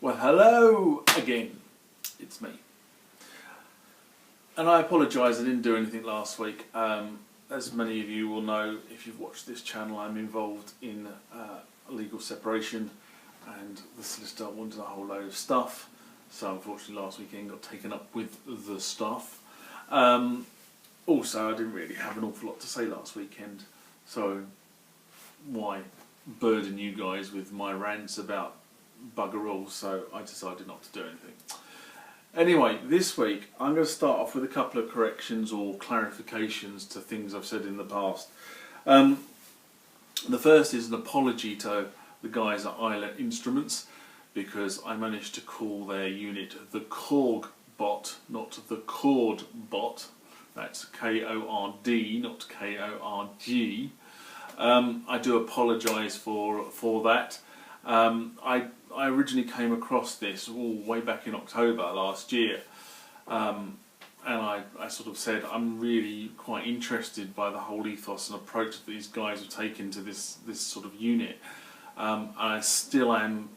Well, hello again, it's me. And I apologise, I didn't do anything last week. As many of you will know, if you've watched this channel, I'm involved in a legal separation, and the solicitor wanted a whole load of stuff, so unfortunately last weekend got taken up with the stuff. Also, I didn't really have an awful lot to say last weekend, so why burden you guys with my rants about bugger all, so I decided not to do anything. Anyway, this week I'm going to start off with a couple of corrections or clarifications to things I've said in the past. The first is an apology to the guys at Isla Instruments, because I managed to call their unit the Kordbot, not the Kordbot. That's K-O-R-D, not K-O-R-G. I do apologise for that. I originally came across this way back in October last year, and I sort of said I'm really quite interested by the whole ethos and approach that these guys have taken to this sort of unit. And I still am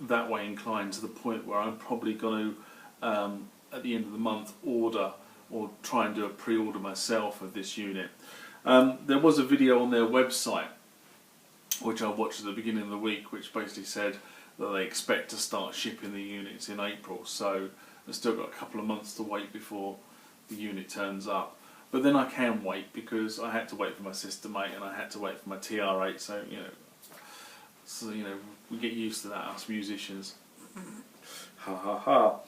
that way inclined, to the point where I'm probably going to, at the end of the month, order or try and do a pre-order myself of this unit. There was a video on their website which I watched at the beginning of the week, which basically said that they expect to start shipping the units in April, so they've still got a couple of months to wait before the unit turns up. But then I can wait, because I had to wait for my System-8 and I had to wait for my TR8, so you know we get used to that, us musicians. Ha ha ha.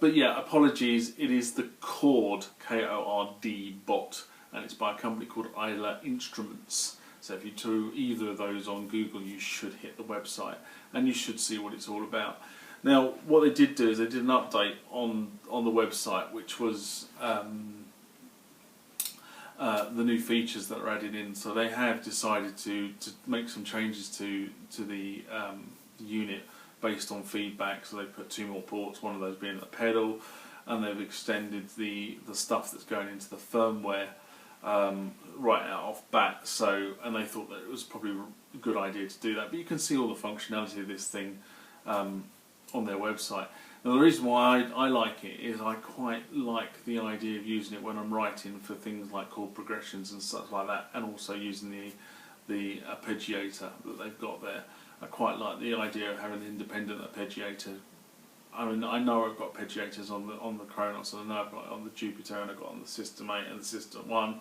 But yeah, apologies, it is the Kord, K-O-R-D bot, and it's by a company called Isla Instruments. So if you do either of those on Google, you should hit the website and you should see what it's all about. Now, what they did do is they did an update on the website, which was the new features that are added in. So they have decided to make some changes to the unit based on feedback. So they put 2 more ports, one of those being the pedal, and they've extended the stuff that's going into the firmware right out off bat. So, and they thought that it was probably a good idea to do that. But you can see all the functionality of this thing on their website. Now, the reason why I like it is I quite like the idea of using it when I'm writing for things like chord progressions and stuff like that, and also using the arpeggiator that they've got there. I quite like the idea of having an independent arpeggiator. I mean, I know I've got arpeggiators on the Kronos, and I know I've got it on the Jupiter, and I've got it on the System-8 and the System-1.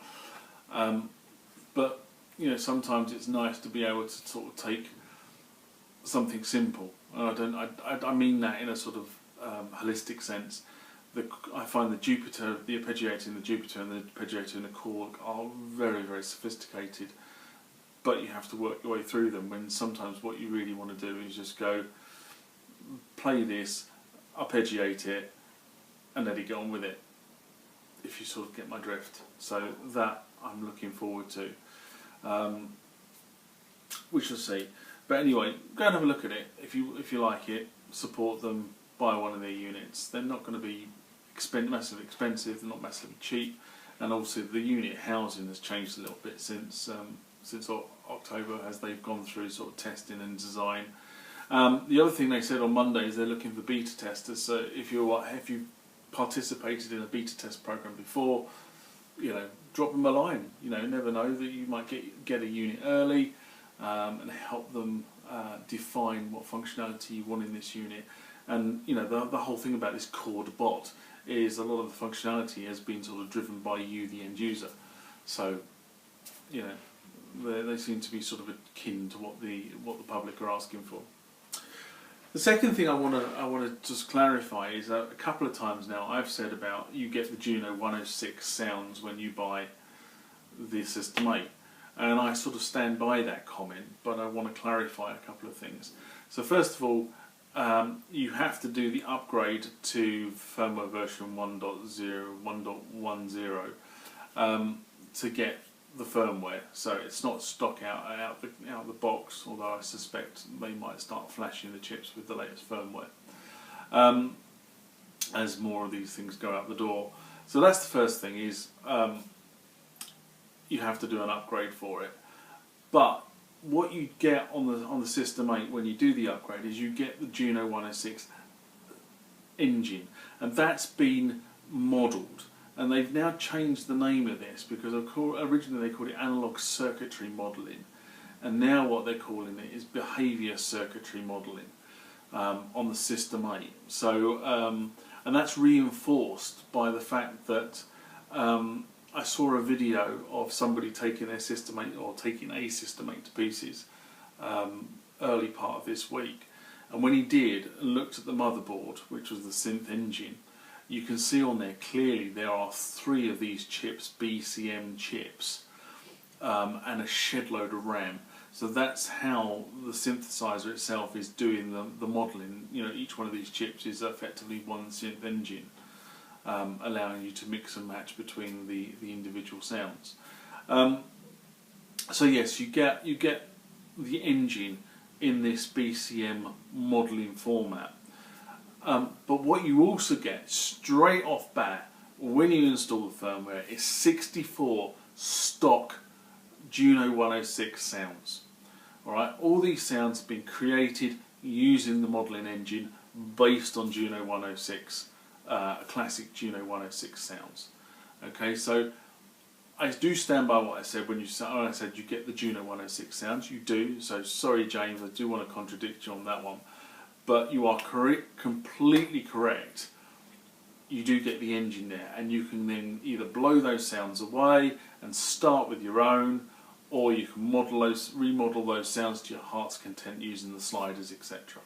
But sometimes it's nice to be able to sort of take something simple. And I mean that in a sort of holistic sense. I find the Jupiter, the arpeggiator in the Jupiter and the arpeggiator in the Korg are very, very sophisticated, but you have to work your way through them, when sometimes what you really want to do is just go, play this, arpeggiate it, and let it get on with it, if you sort of get my drift. So that I'm looking forward to. We shall see. But anyway, go and have a look at it. If you like it, support them, buy one of their units. They're not going to be massively expensive, they're not massively cheap, and also the unit housing has changed a little bit since October, as they've gone through sort of testing and design. The other thing they said on Monday is they're looking for beta testers. So if you participated in a beta test program before, drop them a line. Never know that you might get a unit early, and help them define what functionality you want in this unit. And the whole thing about this Kordbot is a lot of the functionality has been sort of driven by you, the end user. So they seem to be sort of akin to what the public are asking for. The second thing I want to just clarify is that a couple of times now I've said about you get the Juno 106 sounds when you buy the System-8, and I sort of stand by that comment, but I want to clarify a couple of things. So first of all, you have to do the upgrade to firmware version 1.10 to get the firmware. So it's not stock out the box, although I suspect they might start flashing the chips with the latest firmware as more of these things go out the door. So that's the first thing, is you have to do an upgrade for it. But what you get on the System-8 when you do the upgrade is you get the Juno 106 engine, and that's been modelled. And they've now changed the name of this because originally they called it analog circuitry modelling, and now what they're calling it is behaviour circuitry modelling on the System-8. So, and that's reinforced by the fact that I saw a video of somebody taking their System-8 or taking a System-8 to pieces early part of this week, and when he did and looked at the motherboard, which was the synth engine, you can see on there clearly there are 3 of these chips, BCM chips, and a shed load of RAM. So that's how the synthesizer itself is doing the modelling. You know, each one of these chips is effectively one synth engine, allowing you to mix and match between the individual sounds. So yes, you get the engine in this BCM modelling format. But what you also get straight off bat when you install the firmware is 64 stock Juno 106 sounds. Alright, all these sounds have been created using the modelling engine based on Juno 106, classic Juno 106 sounds. Okay, so I do stand by what I said when I said you get the Juno 106 sounds. You do. So sorry, James, I do want to contradict you on that one. But you are correct, completely correct. You do get the engine there, and you can then either blow those sounds away and start with your own, or you can remodel those sounds to your heart's content using the sliders, etc.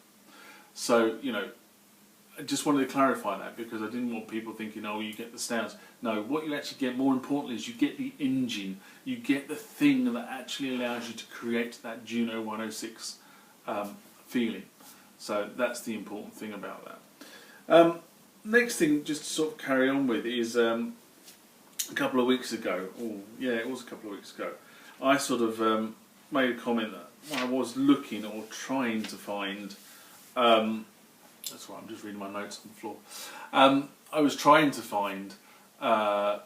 So, you know, I just wanted to clarify that because I didn't want people thinking, oh, you get the sounds. No, what you actually get, more importantly, is you get the engine. You get the thing that actually allows you to create that Juno 106 feeling. So that's the important thing about that. Next thing, just to sort of carry on with, is a couple of weeks ago, it was a couple of weeks ago, I sort of made a comment that I was looking or trying to find, that's right, I'm just reading my notes on the floor, I was trying to find a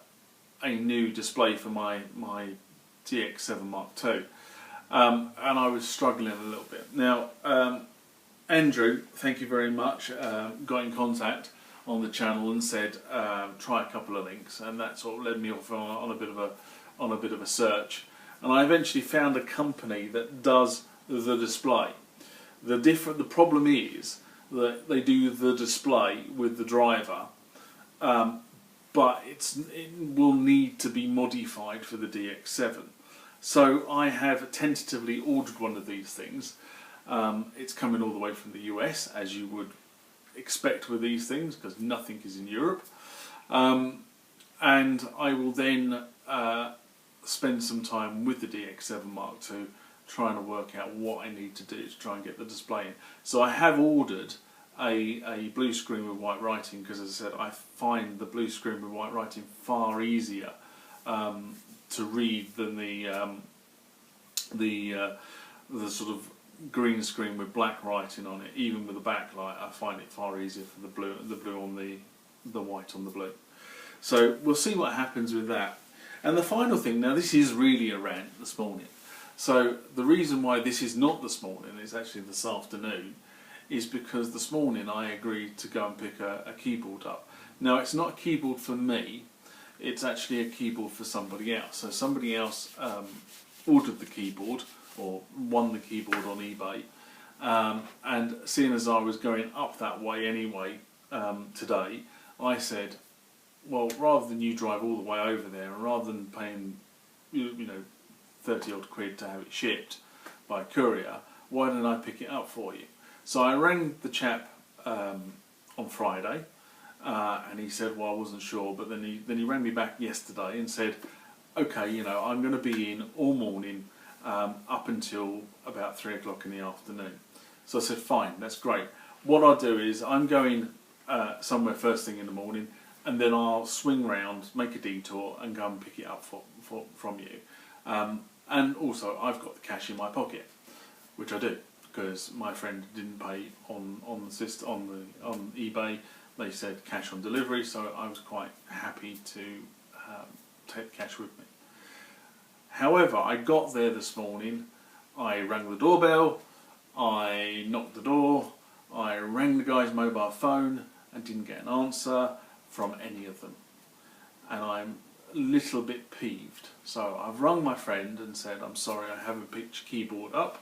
new display for my DX7 Mark II, and I was struggling a little bit. Now, Andrew, thank you very much, got in contact on the channel and said try a couple of links, and that sort of led me off on a bit of a search, and I eventually found a company that does the display. The problem is that they do the display with the driver, but it will need to be modified for the DX7. So I have tentatively ordered one of these things. It's coming all the way from the US, as you would expect with these things, because nothing is in Europe. And I will then spend some time with the DX7 Mark II trying to work out what I need to do to try and get the display in. So I have ordered a blue screen with white writing, because as I said, I find the blue screen with white writing far easier to read than the sort of green screen with black writing on it. Even with the backlight, I find it far easier for the blue on the white on the blue. So we'll see what happens with that. And the final thing, now this is really a rant this morning. So the reason why this is not this morning, it's actually this afternoon, is because this morning I agreed to go and pick a keyboard up. Now it's not a keyboard for me, it's actually a keyboard for somebody else. So somebody else ordered the keyboard, or won the keyboard on eBay, and seeing as I was going up that way anyway today, I said, well, rather than you drive all the way over there, and rather than paying 30 odd quid to have it shipped by courier, why don't I pick it up for you? So I rang the chap on Friday, and he said, well, I wasn't sure, but then he rang me back yesterday and said, okay, I'm going to be in all morning up until about 3 o'clock in the afternoon. So I said, fine, that's great. What I'll do is I'm going somewhere first thing in the morning, and then I'll swing round, make a detour, and go and pick it up from you. And also, I've got the cash in my pocket, which I do, because my friend didn't pay on eBay. They said cash on delivery, so I was quite happy to take the cash with me. However, I got there this morning, I rang the doorbell, I knocked the door, I rang the guy's mobile phone and didn't get an answer from any of them. And I'm a little bit peeved. So I've rung my friend and said, I'm sorry, I haven't picked your keyboard up,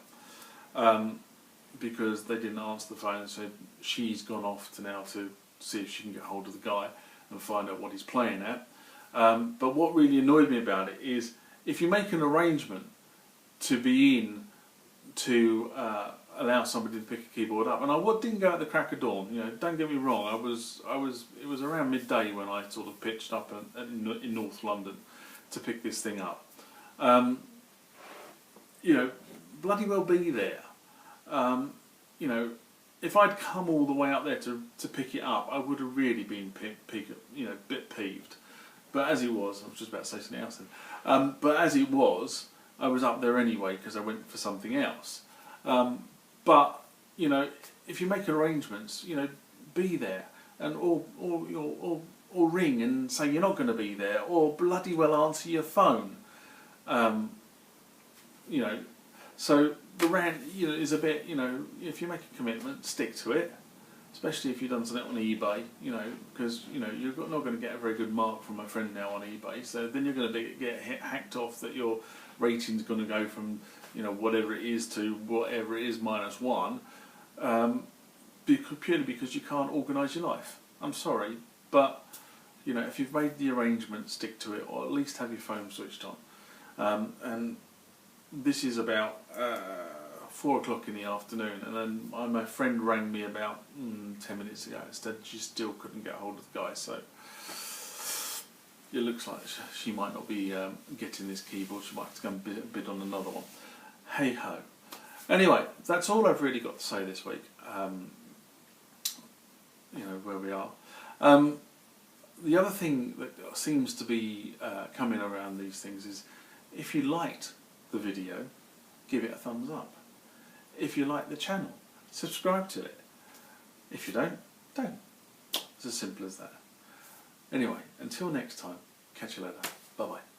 because they didn't answer the phone, and said she's gone off to now to see if she can get hold of the guy and find out what he's playing at. But what really annoyed me about it is, if you make an arrangement to be in to allow somebody to pick a keyboard up, and I didn't go at the crack of dawn. You know, don't get me wrong. It was around midday when I sort of pitched up in North London to pick this thing up. You know, bloody well be there. You know, if I'd come all the way up there to pick it up, I would have really been a bit peeved. But as it was, I was just about to say something else then. But as it was, I was up there anyway because I went for something else. But you know, if you make arrangements, you know, be there, and or ring and say you're not going to be there, or bloody well answer your phone. You know, so the rant, you know, is a bit, you know, if you make a commitment, stick to it. Especially if you've done something on eBay, you know, because you know you're not going to get a very good mark from my friend now on eBay. So then you're going to get hacked off that your rating's going to go from, you know, whatever it is to whatever it is -1, purely because you can't organise your life. I'm sorry, but you know, if you've made the arrangement, stick to it, or at least have your phone switched on. And this is about 4 o'clock in the afternoon, and then my friend rang me about 10 minutes ago. Instead, she still couldn't get hold of the guy, so it looks like she might not be getting this keyboard. She might have to go and bid on another one. Hey ho. Anyway, that's all I've really got to say this week. You know where we are. The other thing that seems to be coming around these things is, if you liked the video, give it a thumbs up. If you like the channel, subscribe to it. If you don't, don't. It's as simple as that. Anyway, until next time, catch you later. Bye bye.